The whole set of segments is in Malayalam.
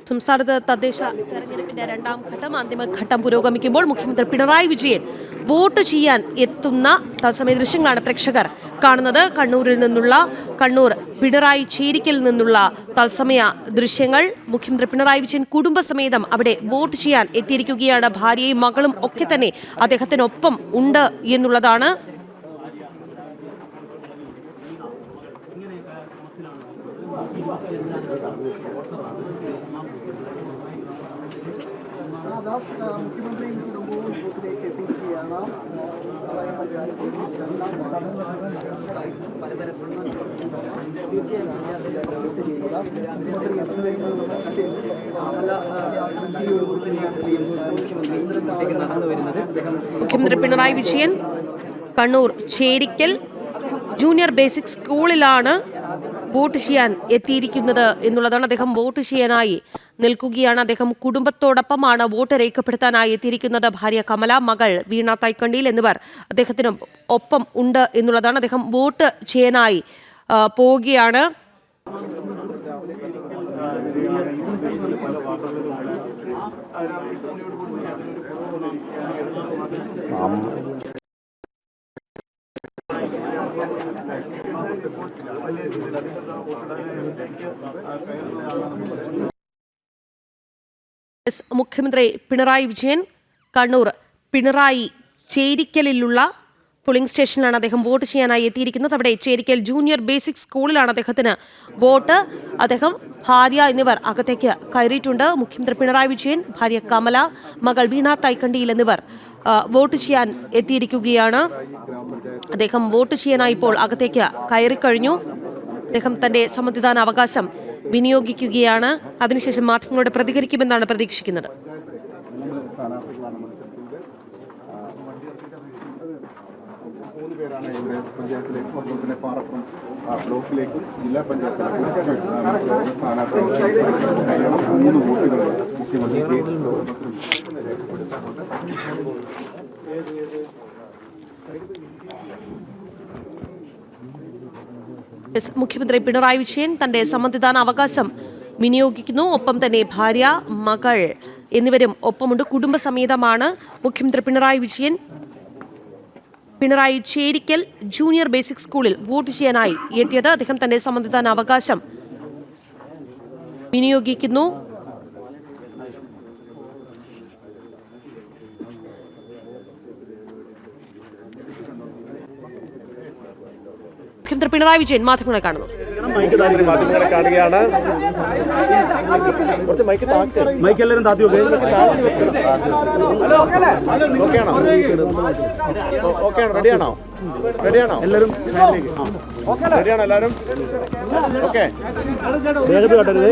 സംസ്ഥാനത്ത് തദ്ദേശ തെരഞ്ഞെടുപ്പിന്റെ രണ്ടാം ഘട്ടം അന്തിമഘട്ടം പുരോഗമിക്കുമ്പോൾ മുഖ്യമന്ത്രി പിണറായി വിജയൻ വോട്ട് ചെയ്യാൻ എത്തുന്ന തത്സമയ ദൃശ്യങ്ങളാണ് പ്രേക്ഷകർ കാണുന്നത്. കണ്ണൂർ പിണറായി ചേരിക്കൽ നിന്നുള്ള തത്സമയ ദൃശ്യങ്ങൾ. മുഖ്യമന്ത്രി പിണറായി വിജയൻ കുടുംബസമേതം അവിടെ വോട്ട് ചെയ്യാൻ എത്തിയിരിക്കുകയാണ്. ഭാര്യയും മകളും ഒക്കെ തന്നെ അദ്ദേഹത്തിനൊപ്പം ഉണ്ട് എന്നുള്ളതാണ്. മുഖ്യമന്ത്രിയും കുടുംബവും ബൂത്തിലേക്ക് എത്തിയിരിക്കുകയാണ്. മുഖ്യമന്ത്രി പിണറായി വിജയൻ കണ്ണൂർ ചേരിക്കൽ ജൂനിയർ ബേസിക് സ്കൂളിലാണ് വോട്ട് ചെയ്യാൻ എത്തിയിരിക്കുന്നത് എന്നുള്ളതാണ്. അദ്ദേഹം വോട്ട് ചെയ്യാനായി നിൽക്കുകയാണ്. അദ്ദേഹം കുടുംബത്തോടൊപ്പമാണ് വോട്ട് രേഖപ്പെടുത്താനായി എത്തിയിരിക്കുന്നത്. ഭാര്യ കമല, മകൾ വീണ തൈക്കണ്ടിയിൽ എന്നിവർ അദ്ദേഹത്തിന് ഒപ്പം ഉണ്ട് എന്നുള്ളതാണ്. അദ്ദേഹം വോട്ട് ചെയ്യാനായി പോവുകയാണ്. മുഖ്യമന്ത്രി പിണറായി വിജയൻ കണ്ണൂർ പിണറായി ചേരിക്കലിലുള്ള പോളിംഗ് സ്റ്റേഷനിലാണ് അദ്ദേഹം വോട്ട് ചെയ്യാനായി എത്തിയിരിക്കുന്നത്. അവിടെ ചേരിക്കൽ ജൂനിയർ ബേസിക് സ്കൂളിലാണ് അദ്ദേഹത്തിന് വോട്ട്. അദ്ദേഹം, ഭാര്യ എന്നിവർ അകത്തേക്ക് കയറിയിട്ടുണ്ട്. മുഖ്യമന്ത്രി പിണറായി വിജയൻ, ഭാര്യ കമല, മകൾ വീണ തൈക്കണ്ടിയിൽ എന്നിവർ വോട്ട് ചെയ്യാൻ എത്തിയിരിക്കുകയാണ്. അദ്ദേഹം വോട്ട് ചെയ്യാനായി ഇപ്പോൾ അകത്തേക്ക് കയറിക്കഴിഞ്ഞു. അദ്ദേഹം തന്റെ സമ്മതിദാന അവകാശം വിനിയോഗിക്കുകയാണ്. അതിനുശേഷം മാധ്യമങ്ങളോട് പ്രതികരിക്കുമെന്നാണ് പ്രതീക്ഷിക്കുന്നത്. ബ്ലോക്കിലേക്കും ജില്ലാ പഞ്ചായത്തിലേക്കും മുഖ്യമന്ത്രി പിണറായി വിജയൻ തന്റെ സമ്മതിദാന അവകാശം വിനിയോഗിക്കുന്നു. ഒപ്പം തന്നെ ഭാര്യ, മകൾ എന്നിവരും ഒപ്പമുണ്ട്. കുടുംബസമേതമാണ് മുഖ്യമന്ത്രി പിണറായി വിജയൻ പിണറായി ചേരിക്കൽ ജൂനിയർ ബേസിക് സ്കൂളിൽ വോട്ട് ചെയ്യാനായി എത്തിയത്. അദ്ദേഹം തന്റെ സമ്മതിദാന അവകാശം വിനിയോഗിക്കുന്നു. മുഖ്യമന്ത്രി പിണറായി വിജയൻ മാധ്യമങ്ങളെ കാണുന്നു. കാണുകയാണ്. റെഡിയാണോ? എല്ലാവരും റെഡിയാണോ? എല്ലാവരും ഓക്കെ. വേഗത കട്ടരുത്.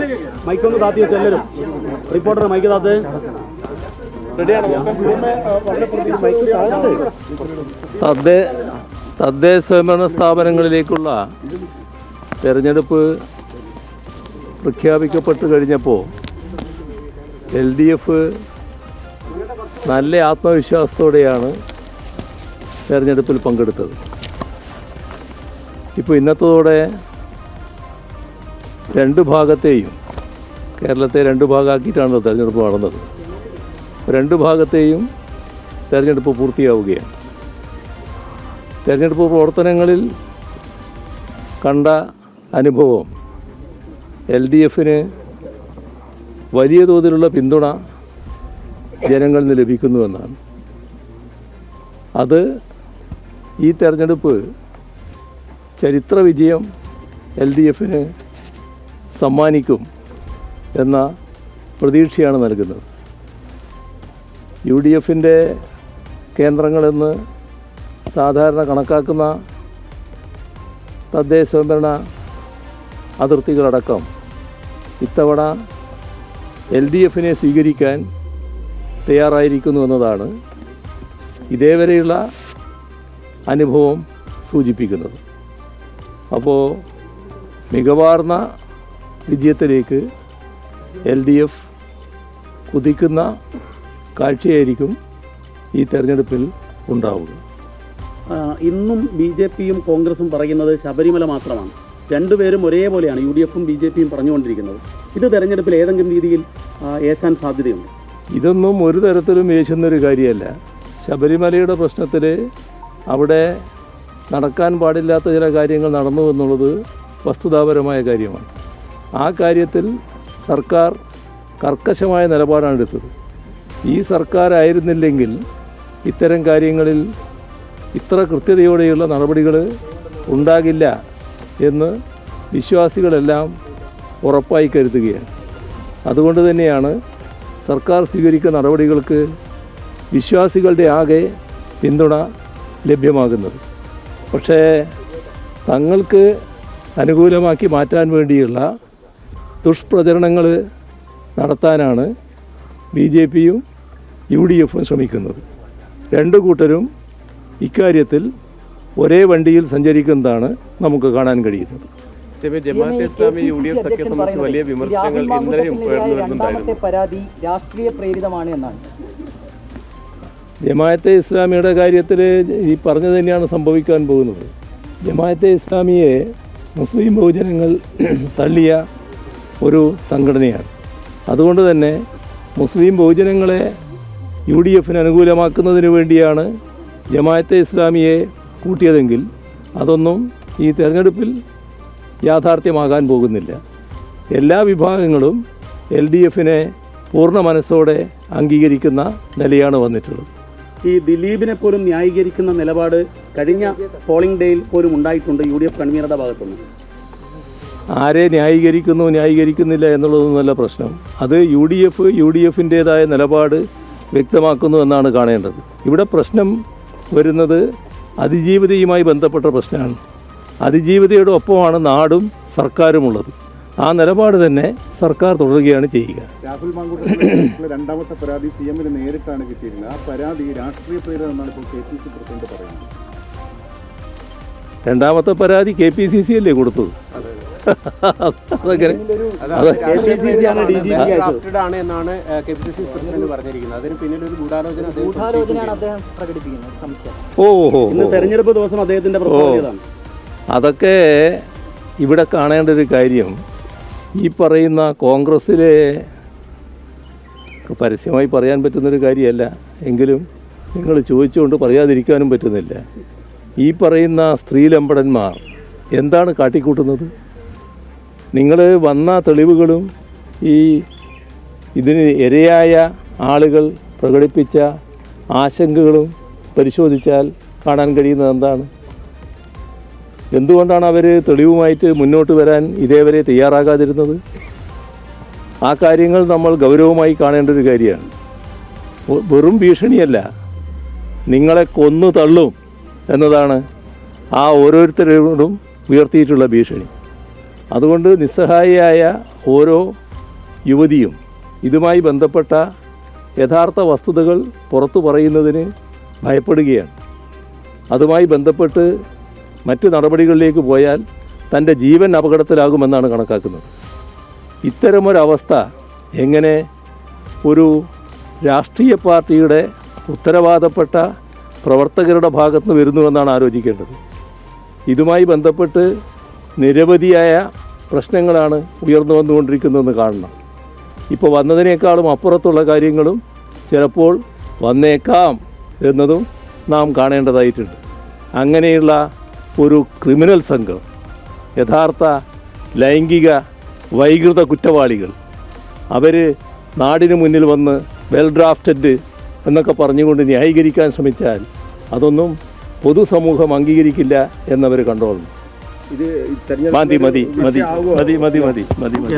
മൈക്കൊന്ന് താത്തി വെച്ച് എല്ലാവരും. റിപ്പോർട്ടർ മൈക്ക് താത്ത്. റെഡിയാണോ? തദ്ദേശ സ്വയംഭരണ സ്ഥാപനങ്ങളിലേക്കുള്ള തെരഞ്ഞെടുപ്പ് പ്രഖ്യാപിക്കപ്പെട്ട് കഴിഞ്ഞപ്പോൾ LDF നല്ല ആത്മവിശ്വാസത്തോടെയാണ് തെരഞ്ഞെടുപ്പിൽ പങ്കെടുത്തത്. ഇപ്പോൾ ഇന്നത്തോടെ രണ്ട് ഭാഗത്തെയും, കേരളത്തെ രണ്ട് ഭാഗമാക്കിയിട്ടാണല്ലോ തെരഞ്ഞെടുപ്പ് നടന്നത്, രണ്ട് ഭാഗത്തെയും തെരഞ്ഞെടുപ്പ് പൂർത്തിയാവുകയാണ്. തെരഞ്ഞെടുപ്പ് പ്രവർത്തനങ്ങളിൽ കണ്ട അനുഭവം LDFന് വലിയ തോതിലുള്ള പിന്തുണ ജനങ്ങളിൽ നിന്ന് ലഭിക്കുന്നുവെന്നാണ്. അത് ഈ തെരഞ്ഞെടുപ്പ് ചരിത്ര വിജയം LDFന് സമ്മാനിക്കും എന്ന പ്രതീക്ഷയാണ് നൽകുന്നത്. UDFൻ്റെ കേന്ദ്രങ്ങളെന്ന് സാധാരണ കണക്കാക്കുന്ന തദ്ദേശ സ്വയംഭരണ അതിർത്തികളടക്കം ഇത്തവണ LDFനെ സ്വീകരിക്കാൻ തയ്യാറായിരിക്കുന്നു എന്നതാണ് ഇതേവരെയുള്ള അനുഭവം സൂചിപ്പിക്കുന്നത്. അപ്പോൾ മികവാർന്ന വിജയത്തിലേക്ക് LDF കുതിക്കുന്ന കാഴ്ചയായിരിക്കും ഈ തെരഞ്ഞെടുപ്പിൽ ഉണ്ടാവുക. ഇന്നും BJPയും കോൺഗ്രസും പറയുന്നത് ശബരിമല മാത്രമാണ്. രണ്ടുപേരും ഒരേപോലെയാണ് UDFും BJPയും പറഞ്ഞുകൊണ്ടിരിക്കുന്നത്. ഇത് തെരഞ്ഞെടുപ്പിൽ ഏതെങ്കിലും രീതിയിൽ ഏശാൻ സാധ്യതയുണ്ട്? ഇതൊന്നും ഒരു തരത്തിലും യേശുന്നൊരു കാര്യമല്ല. ശബരിമലയുടെ പ്രശ്നത്തിൽ അവിടെ നടക്കാൻ പാടില്ലാത്ത ചില കാര്യങ്ങൾ നടന്നു എന്നുള്ളത് വസ്തുതാപരമായ കാര്യമാണ്. ആ കാര്യത്തിൽ സർക്കാർ കർക്കശമായ നിലപാടാണ് എടുത്തത്. ഈ സർക്കാരായിരുന്നില്ലെങ്കിൽ ഇത്തരം കാര്യങ്ങളിൽ ഇത്ര കൃത്യതയോടെയുള്ള നടപടികൾ ഉണ്ടാകില്ല എന്ന് വിശ്വാസികളെല്ലാം ഉറപ്പായി കരുതുകയാണ്. അതുകൊണ്ട് തന്നെയാണ് സർക്കാർ സ്വീകരിക്കുന്ന നടപടികൾക്ക് വിശ്വാസികളുടെ ആകെ പിന്തുണ ലഭ്യമാകുന്നത്. പക്ഷേ തങ്ങൾക്ക് അനുകൂലമാക്കി മാറ്റാൻ വേണ്ടിയുള്ള ദുഷ്പ്രചരണങ്ങൾ നടത്താനാണ് BJPയും UDFും ശ്രമിക്കുന്നത്. രണ്ടു കൂട്ടരും ഇക്കാര്യത്തിൽ ഒരേ വണ്ടിയിൽ സഞ്ചരിക്കുന്നതാണ് നമുക്ക് കാണാൻ കഴിയുന്നത്. ജമാഅത്തെ ഇസ്ലാമി UDF സഖ്യത്തെ സംബന്ധിച്ച് വലിയ വിമർശനങ്ങൾ ഇന്നലെയും ഉയർന്നു വരുന്നുണ്ടായിരുന്നു. പരാതി രാഷ്ട്രീയ പ്രേരിതമാണ് എന്നാണ്. ജമാഅത്തെ ഇസ്ലാമിയുടെ കാര്യത്തിൽ ഈ പറഞ്ഞത് തന്നെയാണ് സംഭവിക്കാൻ പോകുന്നത്. ജമാഅത്തെ ഇസ്ലാമിയെ മുസ്ലിം ബഹുജനങ്ങൾ തള്ളിയ ഒരു സംഘടനയാണ്. അതുകൊണ്ട് തന്നെ മുസ്ലിം ബഹുജനങ്ങളെ UDFന് അനുകൂലമാക്കുന്നതിന് വേണ്ടിയാണ് ജമാഅത്തെ ഇസ്ലാമിയെ കൂട്ടിയതെങ്കിൽ അതൊന്നും ഈ തെരഞ്ഞെടുപ്പിൽ യാഥാർത്ഥ്യമാകാൻ പോകുന്നില്ല. എല്ലാ വിഭാഗങ്ങളും LDFനെ പൂർണ്ണ മനസ്സോടെ അംഗീകരിക്കുന്ന നിലയാണ് വന്നിട്ടുള്ളത്. ഈ ദിലീപിനെ പോലും ന്യായീകരിക്കുന്ന നിലപാട് കഴിഞ്ഞ പോളിംഗ് ഡേയിൽ പോലും ഉണ്ടായിട്ടുണ്ട് UDF കൺവീനറുടെ ഭാഗത്തുനിന്ന്. ആരെ ന്യായീകരിക്കുന്നില്ല എന്നുള്ളതൊന്നുമല്ല പ്രശ്നം. അത് UDFൻ്റേതായ നിലപാട് വ്യക്തമാക്കുന്നു എന്നാണ് കാണേണ്ടത്. ഇവിടെ പ്രശ്നം വരുന്നത് അതിജീവിതയുമായി ബന്ധപ്പെട്ട പ്രശ്നമാണ്. അതിജീവിതയുടെ ഒപ്പമാണ് നാടും സർക്കാരുമുള്ളത്. ആ നിലപാട് തന്നെ സർക്കാർ തുടരുകയാണ് ചെയ്യുക. രാഹുൽ മാങ്കൂട്ടത്തിലെ രണ്ടാമത്തെ പരാതി CMന് നേരിട്ടാണ് കിട്ടിയിരുന്നത്. ആ പരാതി രാഷ്ട്രീയ പ്രേരിതമെന്നാണ് ഇപ്പോൾ KPCC പ്രസിഡന്റ് പറയുന്നത്. രണ്ടാമത്തെ പരാതി KPCC അല്ലേ കൊടുത്തത്? അതങ്ങനെ ആണ് എന്നാണ് KPCC പ്രസിഡന്റ് പറഞ്ഞിരിക്കുന്നത്. അതിന് പിന്നിൽ ഒരു ഗൂഢാലോചനയാണ് അദ്ദേഹം പ്രകടിപ്പിക്കുന്നത്. സംശയം. ഇന്ന് തെരഞ്ഞെടുപ്പ് ദിവസം അദ്ദേഹത്തിന്റെ പ്രസ്താവനയാണ്. അതൊക്കെ ഇവിടെ കാണേണ്ട ഒരു കാര്യം, ഈ പറയുന്ന കോൺഗ്രസ്സിലെ പരസ്യമായി പറയാൻ പറ്റുന്നൊരു കാര്യമല്ല, എങ്കിലും നിങ്ങൾ ചോദിച്ചുകൊണ്ട് പറയാതിരിക്കാനും പറ്റുന്നില്ല. ഈ പറയുന്ന സ്ത്രീലമ്പടന്മാർ എന്താണ് കാട്ടിക്കൂട്ടുന്നത്? നിങ്ങൾ വന്ന തെളിവുകളും ഇതിന് ഇരയായ ആളുകൾ പ്രകടിപ്പിച്ച ആശങ്കകളും പരിശോധിച്ചാൽ കാണാൻ കഴിയുന്നത് എന്താണ്? എന്തുകൊണ്ടാണ് അവർ തെളിവുമായിട്ട് മുന്നോട്ട് വരാൻ ഇതേവരെ തയ്യാറാകാതിരുന്നത്? ആ കാര്യങ്ങൾ നമ്മൾ ഗൗരവമായി കാണേണ്ട ഒരു കാര്യമാണ്. വെറും ഭീഷണിയല്ല, നിങ്ങളെ കൊന്നു തള്ളും എന്നതാണ് ആ ഓരോരുത്തരോടും ഉയർത്തിയിട്ടുള്ള ഭീഷണി. അതുകൊണ്ട് നിസ്സഹായിയായ ഓരോ യുവതിയും ഇതുമായി ബന്ധപ്പെട്ട യഥാർത്ഥ വസ്തുതകൾ പുറത്തു പറയുന്നതിന് ഭയപ്പെടുകയാണ്. അതുമായി ബന്ധപ്പെട്ട് മറ്റ് നടപടികളിലേക്ക് പോയാൽ തൻ്റെ ജീവൻ അപകടത്തിലാകുമെന്നാണ് കണക്കാക്കുന്നത്. ഇത്തരമൊരവസ്ഥ എങ്ങനെ ഒരു രാഷ്ട്രീയ പാർട്ടിയുടെ ഉത്തരവാദപ്പെട്ട പ്രവർത്തകരുടെ ഭാഗത്ത് നിന്ന് വരുന്നുവെന്നാണ് ആലോചിക്കേണ്ടത്. ഇതുമായി ബന്ധപ്പെട്ട് നിരവധിയായ പ്രശ്നങ്ങളാണ് ഉയർന്നു വന്നുകൊണ്ടിരിക്കുന്നതെന്ന് കാണണം. ഇപ്പോൾ വന്നതിനേക്കാളും അപ്പുറത്തുള്ള കാര്യങ്ങളും ചിലപ്പോൾ വന്നേക്കാം എന്നതും നാം കാണേണ്ടതായിട്ടുണ്ട്. അങ്ങനെയുള്ള ഒരു ക്രിമിനൽ സംഘം, യഥാർത്ഥ ലൈംഗിക വൈകൃത കുറ്റവാളികൾ, അവർ നാടിന് മുന്നിൽ വന്ന് വെൽ ഡ്രാഫ്റ്റഡ് എന്നൊക്കെ പറഞ്ഞുകൊണ്ട് ന്യായീകരിക്കാൻ ശ്രമിച്ചാൽ അതൊന്നും പൊതുസമൂഹം അംഗീകരിക്കില്ല എന്നവർ കണ്ടോളണം. മതി മതി മതി മതി മതി മതി മതി മതി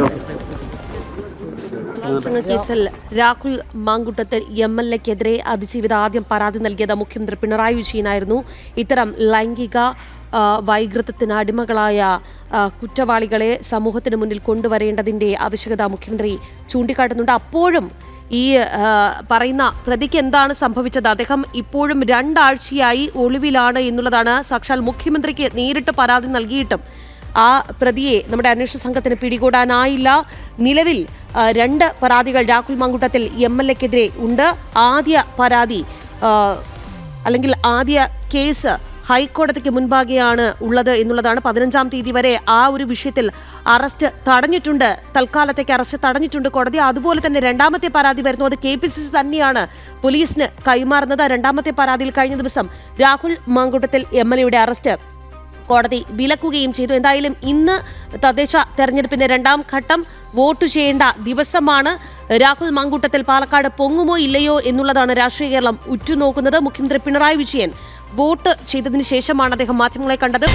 ബലാത്സംഗ കേസിൽ രാഹുൽ മാങ്കുട്ടത്തിൽ MLAക്കെതിരെ അതിജീവിത ആദ്യം പരാതി നൽകിയത് മുഖ്യമന്ത്രി പിണറായി വിജയനായിരുന്നു. ഇത്തരം ലൈംഗിക വൈകൃതത്തിന് അടിമകളായ കുറ്റവാളികളെ സമൂഹത്തിന് മുന്നിൽ കൊണ്ടുവരേണ്ടതിൻ്റെ ആവശ്യകത മുഖ്യമന്ത്രി ചൂണ്ടിക്കാട്ടുന്നുണ്ട്. അപ്പോഴും ഈ പറയുന്ന പ്രതിക്ക് എന്താണ് സംഭവിച്ചത്? അദ്ദേഹം ഇപ്പോഴും 2 ആഴ്ചയായി ഒളിവിലാണ് എന്നുള്ളതാണ്. സാക്ഷാൽ മുഖ്യമന്ത്രിക്ക് നേരിട്ട് പരാതി നൽകിയിട്ടും ആ പ്രതിയെ നമ്മുടെ അന്വേഷണ സംഘത്തിന് പിടികൂടാനായില്ല. നിലവിൽ 2 പരാതികൾ രാഹുൽ മാങ്കൂട്ടത്തിൽ MLAക്കെതിരെ ഉണ്ട്. ആദ്യ പരാതി അല്ലെങ്കിൽ ആദ്യ കേസ് ഹൈക്കോടതിക്ക് മുൻപാകെയാണ് ഉള്ളത് എന്നുള്ളതാണ്. 15-ാം തീയതി വരെ ആ ഒരു വിഷയത്തിൽ അറസ്റ്റ് തടഞ്ഞിട്ടുണ്ട്, തൽക്കാലത്തേക്ക് അറസ്റ്റ് തടഞ്ഞിട്ടുണ്ട് കോടതി. അതുപോലെ തന്നെ രണ്ടാമത്തെ പരാതി വരുന്നു, അത് KPCC തന്നെയാണ് പോലീസിന് കൈമാറുന്നത്. രണ്ടാമത്തെ പരാതിയിൽ കഴിഞ്ഞ ദിവസം രാഹുൽ മാങ്കൂട്ടത്തിൽ MLA-യുടെ അറസ്റ്റ് കോടതി വിലക്കുകയും ചെയ്തു. എന്തായാലും ഇന്ന് തദ്ദേശ തെരഞ്ഞെടുപ്പിന്റെ 2ാം ഘട്ടം വോട്ട് ചെയ്യേണ്ട ദിവസമാണ്. രാഹുൽ മാങ്കൂട്ടത്തിൽ പാലക്കാട് പൊങ്ങുമോ ഇല്ലയോ എന്നുള്ളതാണ് രാഷ്ട്രീയ കേരളം ഉറ്റുനോക്കുന്നത്. മുഖ്യമന്ത്രി പിണറായി വിജയൻ വോട്ട് ചെയ്തതിനു ശേഷമാണ് അദ്ദേഹം മാധ്യമങ്ങളെ കണ്ടത്.